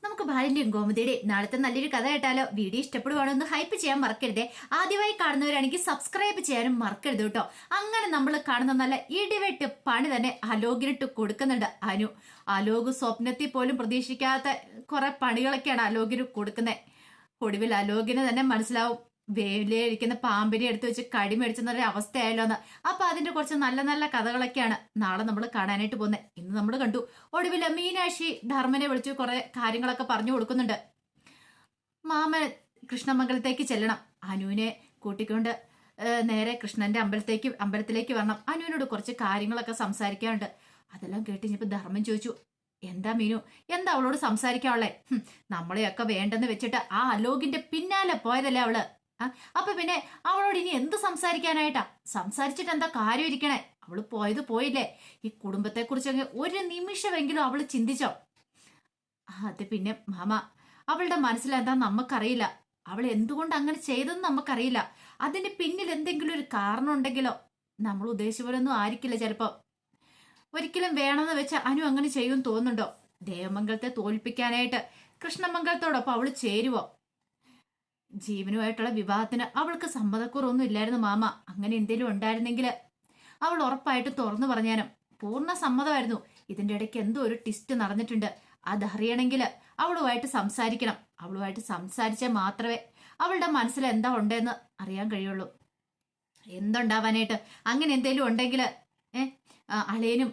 നമുക്ക് ബാലിന്റെയും ഗോമതിയുടെയും നാളത്തെ നല്ലൊരു കഥ കേട്ടാലോ? വീഡിയോ ഇഷ്ടപ്പെടുവാണോ ഒന്ന് ഹൈപ്പ് ചെയ്യാൻ മറക്കരുതേ. ആദ്യമായി കാണുന്നവരാണെങ്കിൽ സബ്സ്ക്രൈബ് ചെയ്യാനും മറക്കരുത് കേട്ടോ. അങ്ങനെ നമ്മൾ കാണുന്ന നല്ല ഇടിവെട്ട് പണി തന്നെ അലോകിനിട്ട് കൊടുക്കുന്നുണ്ട് അനു. അലോക് സ്വപ്നത്തിൽ പോലും പ്രതീക്ഷിക്കാത്ത കുറെ പണികളൊക്കെയാണ് അലോകിന് കൊടുക്കുന്നത്. ഒടുവിൽ അലോകിന് തന്നെ മനസ്സിലാവും വേലിയിരിക്കുന്ന പാമ്പിനെ എടുത്തു വെച്ച് കടിമേടിച്ചെന്നൊരു അവസ്ഥയായല്ലോ എന്ന്. അപ്പൊ അതിന്റെ കുറച്ച് നല്ല നല്ല കഥകളൊക്കെയാണ് നാളെ നമ്മൾ കാണാനായിട്ട് പോകുന്നത്. ഇന്ന് നമ്മൾ കണ്ടു ഒടുവിൽ മീനാക്ഷി ധർമ്മനെ വിളിച്ചു കുറെ കാര്യങ്ങളൊക്കെ പറഞ്ഞു കൊടുക്കുന്നുണ്ട്. മാമൻ കൃഷ്ണമംഗലത്തേക്ക് ചെല്ലണം, അനുവിനെ കൂട്ടിക്കൊണ്ട് നേരെ കൃഷ്ണന്റെ അമ്പലത്തിലേക്ക് വരണം, അനുവിനോട് കുറച്ച് കാര്യങ്ങളൊക്കെ സംസാരിക്കാനുണ്ട്. അതെല്ലാം കേട്ടിഞ്ഞപ്പോ ധർമ്മൻ ചോദിച്ചു, എന്താ മീനു, എന്താ അവളോട് സംസാരിക്കാനുള്ളേ? നമ്മളെയൊക്കെ വേണ്ടെന്ന് വെച്ചിട്ട് ആ അലോകിന്റെ പിന്നാലെ പോയതല്ലേ അവള്. അപ്പൊ പിന്നെ അവളോട് ഇനി എന്ത് സംസാരിക്കാനായിട്ടാ? സംസാരിച്ചിട്ട് എന്താ കാര്യം ഇരിക്കണേ? അവള് പോയത് പോയില്ലേ. ഈ കുടുംബത്തെ കുറിച്ച് ഒരു നിമിഷമെങ്കിലും അവള് ചിന്തിച്ചോ? അത് പിന്നെ മാമ, അവളുടെ മനസ്സിലെന്താ നമുക്കറിയില്ല. അവൾ എന്തുകൊണ്ട് അങ്ങനെ ചെയ്തെന്ന് നമുക്കറിയില്ല. അതിന്റെ പിന്നിൽ എന്തെങ്കിലും ഒരു കാരണം ഉണ്ടെങ്കിലോ? നമ്മൾ ഉദ്ദേശിച്ച പോലെ ഒന്നും ആയിരിക്കില്ല ചിലപ്പോ. ഒരിക്കലും വേണമെന്ന് വെച്ച അനു അങ്ങനെ ചെയ്യുമെന്ന് തോന്നുന്നുണ്ടോ? ദേവമംഗലത്തെ തോൽപ്പിക്കാനായിട്ട് കൃഷ്ണമംഗലത്തോടൊപ്പം അവള് ചേരുവോ? ജീവനുമായിട്ടുള്ള വിവാഹത്തിന് അവൾക്ക് സമ്മതക്കുറവൊന്നും ഇല്ലായിരുന്നു മാമ. അങ്ങനെ എന്തെങ്കിലും ഉണ്ടായിരുന്നെങ്കിൽ അവൾ ഉറപ്പായിട്ട് തുറന്നു പറഞ്ഞാനും. പൂർണ്ണ സമ്മതമായിരുന്നു. ഇതിന്റെ ഇടയ്ക്ക് എന്തോ ഒരു ട്വിസ്റ്റ് നടന്നിട്ടുണ്ട്. അതറിയണമെങ്കിൽ അവളുമായിട്ട് സംസാരിക്കണം. അവളുമായിട്ട് സംസാരിച്ചാൽ മാത്രമേ അവളുടെ മനസ്സിൽ എന്താ ഉണ്ടെന്ന് അറിയാൻ കഴിയുള്ളൂ. എന്തുണ്ടാവാനായിട്ട്? അങ്ങനെ എന്തെങ്കിലും ഉണ്ടെങ്കിൽ അളയനും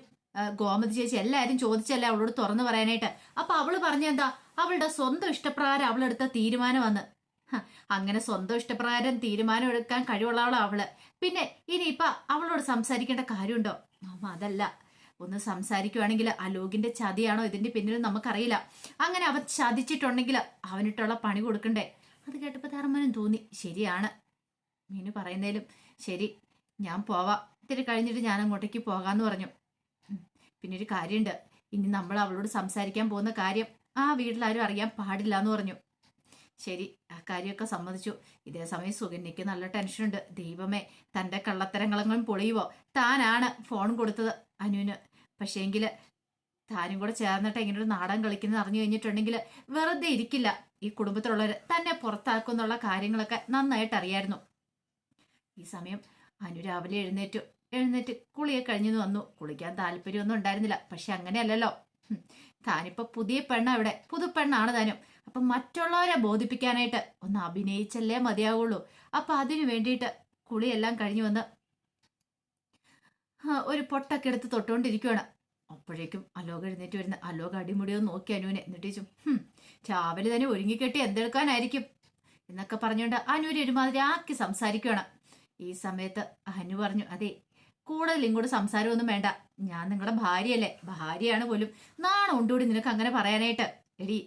ഗോമതി ചേച്ചി എല്ലാരും ചോദിച്ചല്ലേ അവളോട് തുറന്നു പറയാനായിട്ട്. അപ്പൊ അവള് പറഞ്ഞെന്താ? അവളുടെ സ്വന്തം ഇഷ്ടപ്രകാരം അവളെടുത്ത തീരുമാനം വന്ന്. അങ്ങനെ സ്വന്തം ഇഷ്ടപ്രകാരം തീരുമാനം എടുക്കാൻ കഴിവുള്ളവളാ അവള്. പിന്നെ ഇനിയിപ്പൊ അവളോട് സംസാരിക്കേണ്ട കാര്യമുണ്ടോ? മാമ അതല്ല, ഒന്ന് സംസാരിക്കുവാണെങ്കിൽ അലോകിന്റെ ചതിയാണോ ഇതിന്റെ പിന്നിൽ നമുക്കറിയില്ല. അങ്ങനെ അവൻ ചതിച്ചിട്ടുണ്ടെങ്കിൽ അവനിട്ടുള്ള പണി കൊടുക്കണ്ടേ? അത് കേട്ടപ്പോ ധർമ്മനും തോന്നി, ശരിയാണ് മീനു പറയുന്നതിലും ശരി, ഞാൻ പോവാം, ഇത്തിരി കഴിഞ്ഞിട്ട് ഞാൻ അങ്ങോട്ടേക്ക് പോകാന്ന് പറഞ്ഞു. പിന്നെ ഒരു കാര്യമുണ്ട്, ഇനി നമ്മൾ അവളോട് സംസാരിക്കാൻ പോകുന്ന കാര്യം ആ വീട്ടിലാരും അറിയാൻ പാടില്ല എന്ന് പറഞ്ഞു. ശരി, ആ കാര്യമൊക്കെ സമ്മതിച്ചു. ഇതേ സമയം സുകന്യക്ക് നല്ല ടെൻഷനുണ്ട്. ദൈവമേ, തന്റെ കള്ളത്തരങ്ങളെങ്കിലും പൊളിയുവോ? താനാണ് ഫോൺ കൊടുത്തത് അനുവിന്. പക്ഷേങ്കിൽ താനും കൂടെ ചേർന്നിട്ട് ഇങ്ങനെ ഒരു നാടകം കളിക്കുന്നത് അറിഞ്ഞു കഴിഞ്ഞിട്ടുണ്ടെങ്കിൽ വെറുതെ ഇരിക്കില്ല. ഈ കുടുംബത്തിലുള്ളവർ തന്നെ പുറത്താക്കുന്നുള്ള കാര്യങ്ങളൊക്കെ നന്നായിട്ട് അറിയായിരുന്നു. ഈ സമയം അനു രാവിലെ എഴുന്നേറ്റ് കുളിയെ കഴിഞ്ഞു വന്നു. കുളിക്കാൻ താല്പര്യമൊന്നും ഉണ്ടായിരുന്നില്ല. പക്ഷെ അങ്ങനെയല്ലല്ലോ, താനിപ്പോ പുതിയ പെണ്ണ, ഇവിടെ പുതുപ്പെണ്ണാണ് താനും. അപ്പൊ മറ്റുള്ളവരെ ബോധിപ്പിക്കാനായിട്ട് ഒന്ന് അഭിനയിച്ചല്ലേ മതിയാവുള്ളൂ. അപ്പൊ അതിനു വേണ്ടിയിട്ട് കുളിയെല്ലാം കഴിഞ്ഞു വന്ന് ഒരു പൊട്ടൊക്കെ എടുത്ത് തൊട്ടുകൊണ്ടിരിക്കുകയാണ്. അപ്പോഴേക്കും അലോക എഴുന്നേറ്റ് വരുന്ന. അലോക അടിമുടിയൊന്ന് നോക്കി അനുവിനെ. എന്നിട്ട് രാവിലെ തന്നെ ഒരുങ്ങിക്കെട്ടി എന്തെടുക്കാനായിരിക്കും എന്നൊക്കെ പറഞ്ഞുകൊണ്ട് അനുവിനെ ഒരുമാതിരി ആക്കി സംസാരിക്കുകയാണ്. ഈ സമയത്ത് അനു പറഞ്ഞു, അതെ, കൂടുതൽ ഇങ്ങോട്ട് സംസാരമൊന്നും വേണ്ട. ഞാൻ നിങ്ങളുടെ ഭാര്യയല്ലേ, ഭാര്യയാണ് പോലും. നാണം ഉണ്ടൂടി നിനക്ക് അങ്ങനെ പറയാനായിട്ട്? എടി,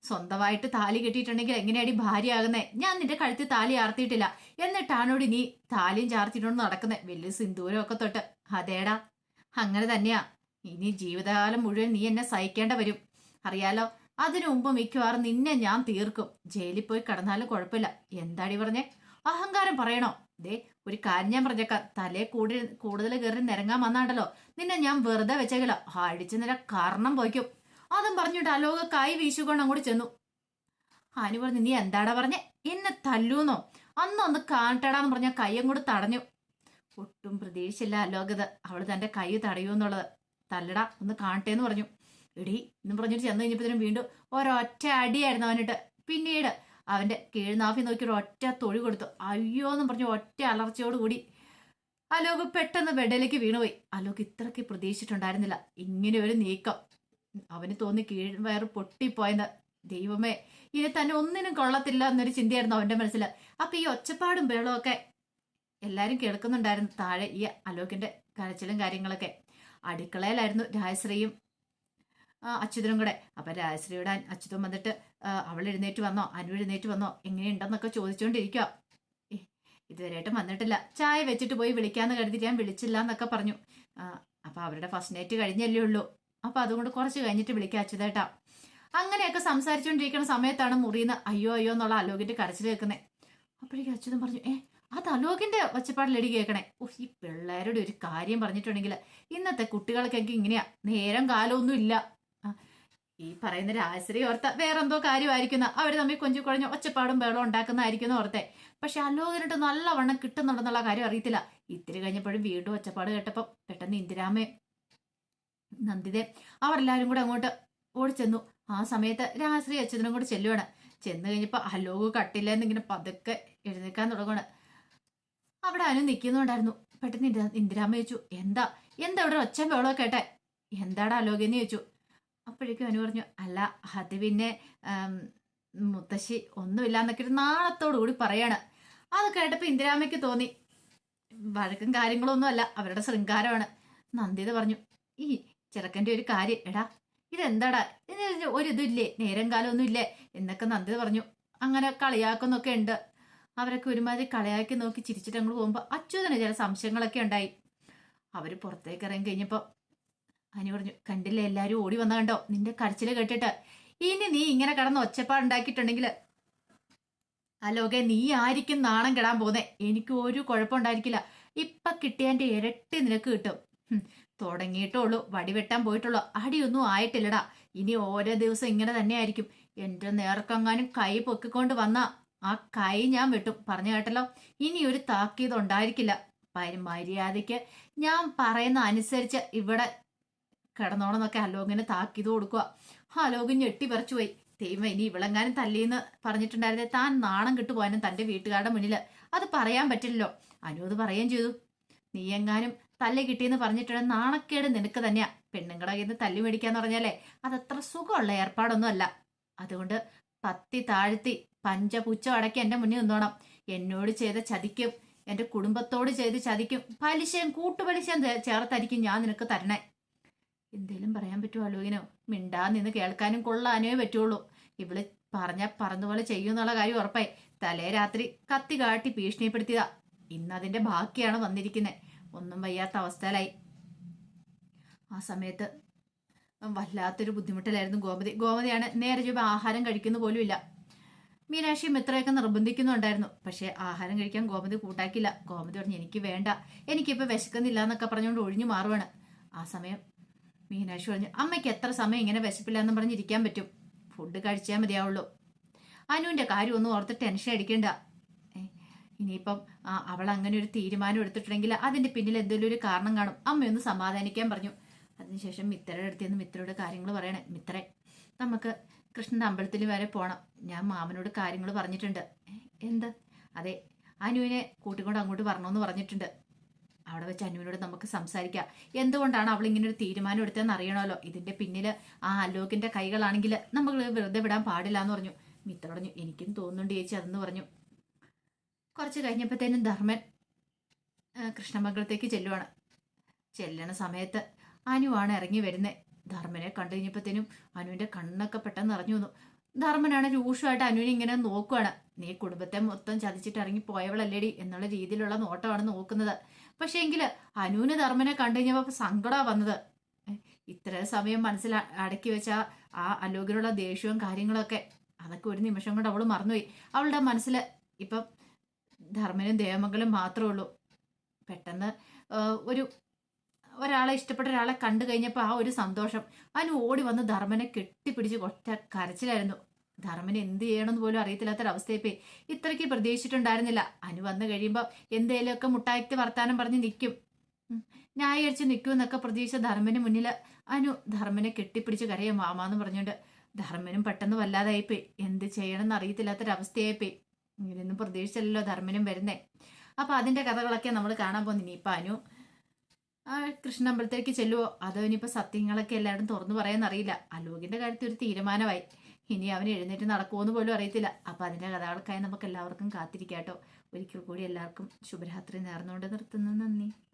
സ്വന്തമായിട്ട് താലി കെട്ടിയിട്ടുണ്ടെങ്കിൽ എങ്ങനെയാടി ഭാര്യയാകുന്നേ? ഞാൻ നിന്റെ കഴുത്തിൽ താലി ആർത്തിയിട്ടില്ല, എന്നിട്ടാണോടി നീ താലിയും ചാർത്തിയിട്ടോണ്ട് നടക്കുന്നേ? വലിയ സിന്ദൂരമൊക്കെ തൊട്ട്. അതേടാ, അങ്ങനെ തന്നെയാ. ഇനി ജീവിതകാലം മുഴുവൻ നീ എന്നെ സഹിക്കേണ്ട വരും, അറിയാലോ. അതിനു മുമ്പ് മിക്കവാറും നിന്നെ ഞാൻ തീർക്കും. ജയിലിൽ പോയി കിടന്നാലും കുഴപ്പമില്ല. എന്താടി പറഞ്ഞേ? അഹങ്കാരം പറയണോ? ദേ, ഒരു കാര്യം ഞാൻ പറഞ്ഞേക്കാം, തലേ കൂടുതൽ കയറി നിരങ്ങാൻ വന്നാണ്ടല്ലോ, നിന്നെ ഞാൻ വെറുതെ വെച്ചേക്കില്ല, അടിച്ചു നില കാരണം പോയിക്കും. അതും പറഞ്ഞിട്ട് അലോക കൈ വീശുകൊണ്ട് അങ്ങോട്ട് ചെന്നു. അനു പറഞ്ഞു, നീ എന്താടാ പറഞ്ഞേ? എന്നെ തല്ലൂന്നോ? അന്നൊന്ന് കാണട്ടടാന്ന് പറഞ്ഞ കൈ അങ്ങോട്ട് തടഞ്ഞു. ഒട്ടും പ്രതീക്ഷയില്ല അലോകത് അവള് തന്റെ കൈ തടയൂന്നുള്ളത്. തല്ലടാ, ഒന്ന് കാണട്ടെന്ന് പറഞ്ഞു. എടി എന്നും പറഞ്ഞിട്ട് ചെന്ന് കഴിഞ്ഞപ്പോഴത്തേനും വീണ്ടും ഒരൊറ്റ അടിയായിരുന്നു അവനിട്ട്. പിന്നീട് അവന്റെ കീഴ്നാഫി നോക്കി ഒരു ഒറ്റ തൊഴി കൊടുത്തു. അയ്യോ എന്നും പറഞ്ഞു ഒറ്റ അലർച്ചയോടുകൂടി അലോക് പെട്ടെന്ന് ബെഡിലേക്ക് വീണുപോയി. അലോക് ഇത്രയ്ക്ക് പ്രതീക്ഷിച്ചിട്ടുണ്ടായിരുന്നില്ല ഇങ്ങനെ ഒരു നീക്കം. അവന് തോന്നി കീഴ്വയറ് പൊട്ടിപ്പോയെന്ന്. ദൈവമേ, ഇനി തന്നെ ഒന്നിനും കൊള്ളത്തില്ല എന്നൊരു ചിന്തയായിരുന്നു അവന്റെ മനസ്സിൽ. അപ്പൊ ഈ ഒച്ചപ്പാടും ബഹളവും ഒക്കെ എല്ലാരും കേൾക്കുന്നുണ്ടായിരുന്നു താഴെ. ഈ അലോകിന്റെ കരച്ചിലും കാര്യങ്ങളൊക്കെ. അടുക്കളയിലായിരുന്നു രാജശ്രീയും അച്യുതനും കൂടെ. അപ്പൊ രാജശ്രീയുടെ അച്യുതൻ വന്നിട്ട് അവൾ എഴുന്നേറ്റ് വന്നോ, അനു എഴുന്നേറ്റ് വന്നോ, എങ്ങനെയുണ്ടെന്നൊക്കെ ചോദിച്ചുകൊണ്ടിരിക്കുക. ഇതുവരെയായിട്ടും വന്നിട്ടില്ല, ചായ വെച്ചിട്ട് പോയി വിളിക്കാന്ന് കരുതിയിട്ട് ഞാൻ വിളിച്ചില്ല എന്നൊക്കെ പറഞ്ഞു. അപ്പൊ അവരുടെ ഫസ്റ്റ് നൈറ്റ് കഴിഞ്ഞല്ലേ ഉള്ളൂ, അപ്പൊ അതുകൊണ്ട് കുറച്ച് കഴിഞ്ഞിട്ട് വിളിക്കാം അച്യുതേട്ടാ. അങ്ങനെയൊക്കെ സംസാരിച്ചുകൊണ്ടിരിക്കുന്ന സമയത്താണ് മുറിയുന്ന അയ്യോ അയ്യോ എന്നുള്ള അലോകിന്റെ കരച്ചിൽ കേൾക്കുന്നത്. അപ്പോഴേക്കും അച്യുതൻ പറഞ്ഞു, അത് അലോകിന്റെ ഒച്ചപ്പാടിലടി കേൾക്കണേ. ഈ പിള്ളേരുടെ ഒരു കാര്യം പറഞ്ഞിട്ടുണ്ടെങ്കിൽ ഇന്നത്തെ കുട്ടികൾക്കൊക്കെ ഇങ്ങനെയാ, നേരം കാലമൊന്നും ഇല്ല. ഈ പറയുന്ന രാജശ്രീ ഓർത്ത വേറെന്തോ കാര്യമായിരിക്കുന്ന അവർ തമ്മിൽ കൊഞ്ചു കുഴഞ്ഞ് ഒച്ചപ്പാടും ബഹളം ഉണ്ടാക്കുന്നതായിരിക്കുന്ന ഓർത്തെ. പക്ഷെ അലോകനിട്ട് നല്ലവണ്ണം കിട്ടുന്നുണ്ടെന്നുള്ള കാര്യം അറിയത്തില്ല. ഇത്തിരി കഴിഞ്ഞപ്പോഴും വീണ്ടും ഒച്ചപ്പാട് കേട്ടപ്പോൾ പെട്ടെന്ന് ഇന്ദിരാമയും നന്ദിതയും അവരെല്ലാരും കൂടെ അങ്ങോട്ട് ഓടിച്ചെന്നു. ആ സമയത്ത് രാജശ്രീ അച്ഛനും കൂടെ ചെല്ലുവാണ്. ചെന്ന് കഴിഞ്ഞപ്പോൾ അലോക് കട്ടില്ലെന്ന് ഇങ്ങനെ പതുക്കെ എഴുന്നേക്കാൻ തുടങ്ങുകയാണ്. അവിടെ അനു നിൽക്കുന്നുണ്ടായിരുന്നു. പെട്ടെന്ന് ഇന്ദിരാമ്മ ചോദിച്ചു, എന്താ എന്താ ഇവിടെ ഒച്ച ബഹളമൊക്കെ കേട്ടെ, എന്താടാ അലോകെന്ന് ചോദിച്ചു. അപ്പോഴേക്കും അനു പറഞ്ഞു, അല്ല അത് പിന്നെ മുത്തശ്ശി ഒന്നുമില്ല എന്നൊക്കെ ഒരു നാണത്തോടു കൂടി പറയാണ്. അത് കേട്ടപ്പോൾ ഇന്ദിരാമ്മയ്ക്ക് തോന്നി വഴക്കും കാര്യങ്ങളൊന്നും അല്ല, അവരുടെ ശൃംഗാരമാണ്. നന്ദിത പറഞ്ഞു, ഈ ചെറുക്കൻ്റെ ഒരു കാര്യം, എടാ ഇതെന്താടാ, ഇതിന് ഒരിതില്ലേ, നേരം കാലമൊന്നും ഇല്ലേ എന്നൊക്കെ നന്ദിത പറഞ്ഞു. അങ്ങനെ കളിയാക്കുന്നൊക്കെ ഉണ്ട്. അവരൊക്കെ ഒരുമാതിരി കളിയാക്കി നോക്കി ചിരിച്ചിട്ട് അങ്ങോട്ട് പോകുമ്പോൾ അച്യുതന് ചില സംശയങ്ങളൊക്കെ ഉണ്ടായി. അവർ പുറത്തേക്ക് ഇറങ്ങി കഴിഞ്ഞപ്പോൾ അനു പറഞ്ഞു, കണ്ടില്ലേ എല്ലാവരും ഓടി വന്ന കണ്ടോ നിന്റെ കരച്ചില് കേട്ടിട്ട്. ഇനി നീ ഇങ്ങനെ കടന്ന് ഒച്ചപ്പാടുണ്ടാക്കിയിട്ടുണ്ടെങ്കിൽ അലോകെ നീ ആയിരിക്കും നാണം കെടാൻ പോന്നെ. എനിക്ക് ഒരു കുഴപ്പമുണ്ടായിരിക്കില്ല. ഇപ്പൊ കിട്ടിയതിന്റെ ഇരട്ടി നിനക്ക് കിട്ടും. തുടങ്ങിയിട്ടുള്ളൂ, വടിവെട്ടാൻ പോയിട്ടുള്ളൂ, അടിയൊന്നും ആയിട്ടില്ലടാ. ഇനി ഓരോ ദിവസം ഇങ്ങനെ തന്നെ ആയിരിക്കും. എന്റെ നേർക്കെങ്ങാനും കൈ പൊക്കിക്കൊണ്ട് വന്നാ ആ കൈ ഞാൻ വെട്ടും, പറഞ്ഞു കേട്ടല്ലോ. ഇനി ഒരു താക്കീത് ഉണ്ടായിരിക്കില്ല. മര്യാദയ്ക്ക് ഞാൻ പറയുന്ന അനുസരിച്ച് ഇവിടെ കിടന്നോണമെന്നൊക്കെ അലോകിന് താക്കീത് കൊടുക്കുക. അലോകൻ ഞെട്ടി പറിച്ചു പോയി. ദൈവം, ഇനി ഇവിളെങ്ങാനും തല്ലിന്ന് പറഞ്ഞിട്ടുണ്ടായിരുന്നേ താൻ നാണം കിട്ടുപോകാനും തന്റെ വീട്ടുകാരുടെ മുന്നിൽ അത് പറയാൻ പറ്റില്ലല്ലോ. അനു അത് പറയുകയും ചെയ്തു. നീ എങ്ങാനും തല്ല് കിട്ടിയെന്ന് പറഞ്ഞിട്ടുള്ള നാണക്കേട് നിനക്ക് തന്നെയാ. പെണ്ണുങ്ങളുടെ കയ്യിൽ നിന്ന് തല്ലി മേടിക്കാന്ന് പറഞ്ഞാലേ അതത്ര സുഖമുള്ള ഏർപ്പാടൊന്നും അല്ല. അതുകൊണ്ട് പത്തി താഴ്ത്തി പഞ്ചപുച്ഛം അടക്കി എന്റെ മുന്നിൽ നിന്നോണം. എന്നോട് ചെയ്ത ചതിക്കും എന്റെ കുടുംബത്തോട് ചെയ്ത് ചതിക്കും പലിശയും കൂട്ടുപലിശയും ചേർത്തായിരിക്കും ഞാൻ നിനക്ക് തരണേ. എന്തേലും പറയാൻ പറ്റുമോ അലോകിനോ? മിണ്ടാ നിന്ന് കേൾക്കാനും കൊള്ളാനേ പറ്റുള്ളൂ. ഇവള് പറഞ്ഞതുപോലെ ചെയ്യുന്നുള്ള കാര്യം ഉറപ്പായി. തലേ രാത്രി കത്തി കാട്ടി ഭീഷണിപ്പെടുത്തിയതാ. ഇന്ന് അതിന്റെ ബാക്കിയാണ് വന്നിരിക്കുന്നത്. ഒന്നും വയ്യാത്ത അവസ്ഥയിലായി. ആ സമയത്ത് വല്ലാത്തൊരു ബുദ്ധിമുട്ടിലായിരുന്നു ഗോമതിയാണ് നേരെ ചൊവ്വ ആഹാരം കഴിക്കുന്ന പോലും ഇല്ല. മീനാക്ഷിയും ഇത്രയൊക്കെ നിർബന്ധിക്കുന്നുണ്ടായിരുന്നു. പക്ഷെ ആഹാരം കഴിക്കാൻ ഗോമതി കൂട്ടാക്കില്ല. ഗോമതി പറഞ്ഞു, എനിക്ക് വേണ്ട, എനിക്കിപ്പോൾ വിശക്കുന്നില്ല എന്നൊക്കെ പറഞ്ഞുകൊണ്ട് ഒഴിഞ്ഞു മാറുവാണ്. ആ സമയം മീനാക്ഷി പറഞ്ഞു, അമ്മയ്ക്ക് എത്ര സമയം ഇങ്ങനെ വിശപ്പില്ല എന്ന് പറഞ്ഞിരിക്കാൻ പറ്റും? ഫുഡ് കഴിച്ചാൽ മതിയാവുള്ളൂ. അനുവിൻ്റെ കാര്യമൊന്നും ഓർത്ത് ടെൻഷൻ അടിക്കണ്ട. ഇനിയിപ്പം അവൾ അങ്ങനെ ഒരു തീരുമാനം എടുത്തിട്ടുണ്ടെങ്കിൽ അതിൻ്റെ പിന്നിൽ എന്തെങ്കിലും ഒരു കാരണം കാണും. അമ്മയൊന്ന് സമാധാനിക്കാൻ പറഞ്ഞു. അതിനുശേഷം മിത്രയുടെ അടുത്ത് മിത്രയുടെ കാര്യങ്ങൾ പറയണേ. മിത്രേ, നമുക്ക് കൃഷ്ണൻ്റെ അമ്പലത്തിൽ വരെ പോകണം. ഞാൻ മാമനോട് കാര്യങ്ങൾ പറഞ്ഞിട്ടുണ്ട്. എന്ത്? അതെ, അനുവിനെ കൂട്ടിക്കൊണ്ട് അങ്ങോട്ട് വരണമെന്ന് പറഞ്ഞിട്ടുണ്ട്. അവിടെ വെച്ച് അനുവിനോട് നമുക്ക് സംസാരിക്കാം. എന്തുകൊണ്ടാണ് അവൾ ഇങ്ങനെ ഒരു തീരുമാനം എടുത്തതെന്ന് അറിയണമല്ലോ. ഇതിന്റെ പിന്നിൽ ആ അലോകിന്റെ കൈകളാണെങ്കിൽ നമ്മൾ വെറുതെ വിടാൻ പാടില്ല എന്ന് പറഞ്ഞു. മിത്ര പറഞ്ഞു, എനിക്കും തോന്നുന്നുണ്ട് ചേച്ചി അതെന്ന് പറഞ്ഞു. കുറച്ച് കഴിഞ്ഞപ്പോഴത്തേനും ധർമ്മൻ കൃഷ്ണമംഗലത്തേക്ക് ചെല്ലുവാണ്. ചെല്ലണ സമയത്ത് അനുവാണ് ഇറങ്ങി വരുന്നത്. ധർമ്മനെ കണ്ടു കഴിഞ്ഞപ്പോഴത്തേനും അനുവിന്റെ കണ്ണൊക്കെ പെട്ടെന്ന് നിറഞ്ഞു വന്നു. ധർമ്മനാണ് രൂക്ഷമായിട്ട് അനുവിനെ ഇങ്ങനെ നോക്കുവാണ്. നീ കുടുംബത്തെ മൊത്തം ചതിച്ചിട്ട് ഇറങ്ങി പോയവളല്ലേടി എന്നുള്ള രീതിയിലുള്ള നോട്ടമാണ് നോക്കുന്നത്. പക്ഷേ എങ്കിൽ അനുവിന് ധർമ്മനെ കണ്ടു കഴിഞ്ഞപ്പോൾ സങ്കടമാണ് വന്നത്. ഇത്ര സമയം മനസ്സിൽ അടക്കി വെച്ച ആ അലോകിലുള്ള ദേഷ്യവും കാര്യങ്ങളൊക്കെ അതൊക്കെ ഒരു നിമിഷം കൊണ്ട് അവൾ മറന്നുപോയി. അവളുടെ മനസ്സിൽ ഇപ്പം ധർമ്മനും ദേവമംഗലും മാത്രമേ ഉള്ളൂ. പെട്ടെന്ന് ഒരാളെ ഇഷ്ടപ്പെട്ട ഒരാളെ കണ്ടു കഴിഞ്ഞപ്പോൾ ആ ഒരു സന്തോഷം അനു ഓടി വന്ന് ധർമ്മനെ കെട്ടിപ്പിടിച്ച് ഒറ്റ കരച്ചിലായിരുന്നു. ധർമ്മന് എന്ത് ചെയ്യണമെന്ന് പോലും അറിയത്തില്ലാത്തൊരവസ്ഥയപ്പോ ഇത്രയ്ക്ക് പ്രതീക്ഷിച്ചിട്ടുണ്ടായിരുന്നില്ല. അനു വന്നു കഴിയുമ്പോൾ എന്തേലുമൊക്കെ മുട്ടായിക്ക് വർത്താനം പറഞ്ഞ് നിൽക്കും, ന്യായീകരിച്ച് നിൽക്കും എന്നൊക്കെ പ്രതീക്ഷിച്ച ധർമ്മന് മുന്നിൽ അനു ധർമ്മനെ കെട്ടിപ്പിടിച്ച് കരയാ മാമാന്ന് പറഞ്ഞുകൊണ്ട്. ധർമ്മനും പെട്ടെന്ന് വല്ലാതായിപ്പോയി. എന്ത് ചെയ്യണമെന്ന് അറിയത്തില്ലാത്തൊരവസ്ഥയായിപ്പോയി. ഇങ്ങനെയൊന്നും പ്രതീക്ഷിച്ചല്ലോ ധർമ്മനും വരുന്നേ. അപ്പൊ അതിന്റെ കഥകളൊക്കെ നമ്മൾ കാണാൻ പോകുന്നു. ഇനിയിപ്പോൾ അനു കൃഷ്ണമ്പലത്തേക്ക് ചെല്ലുവോ അതോ ഇനിയിപ്പോൾ സത്യങ്ങളൊക്കെ എല്ലാവരും തുറന്നു പറയാനറിയില്ല. അലോകിന്റെ കാര്യത്തിൽ ഒരു തീരുമാനമായി. ഇനി അവൻ എഴുന്നേറ്റ് നടക്കുമോന്ന് പോലും അറിയത്തില്ല. അപ്പൊ അതിന്റെ കഥകൾക്കായി നമുക്ക് എല്ലാവർക്കും കാത്തിരിക്കാട്ടോ. ഒരിക്കൽ കൂടി എല്ലാവർക്കും ശുഭരാത്രി നേർന്നുകൊണ്ട് നിർത്തുന്നു. നന്ദി.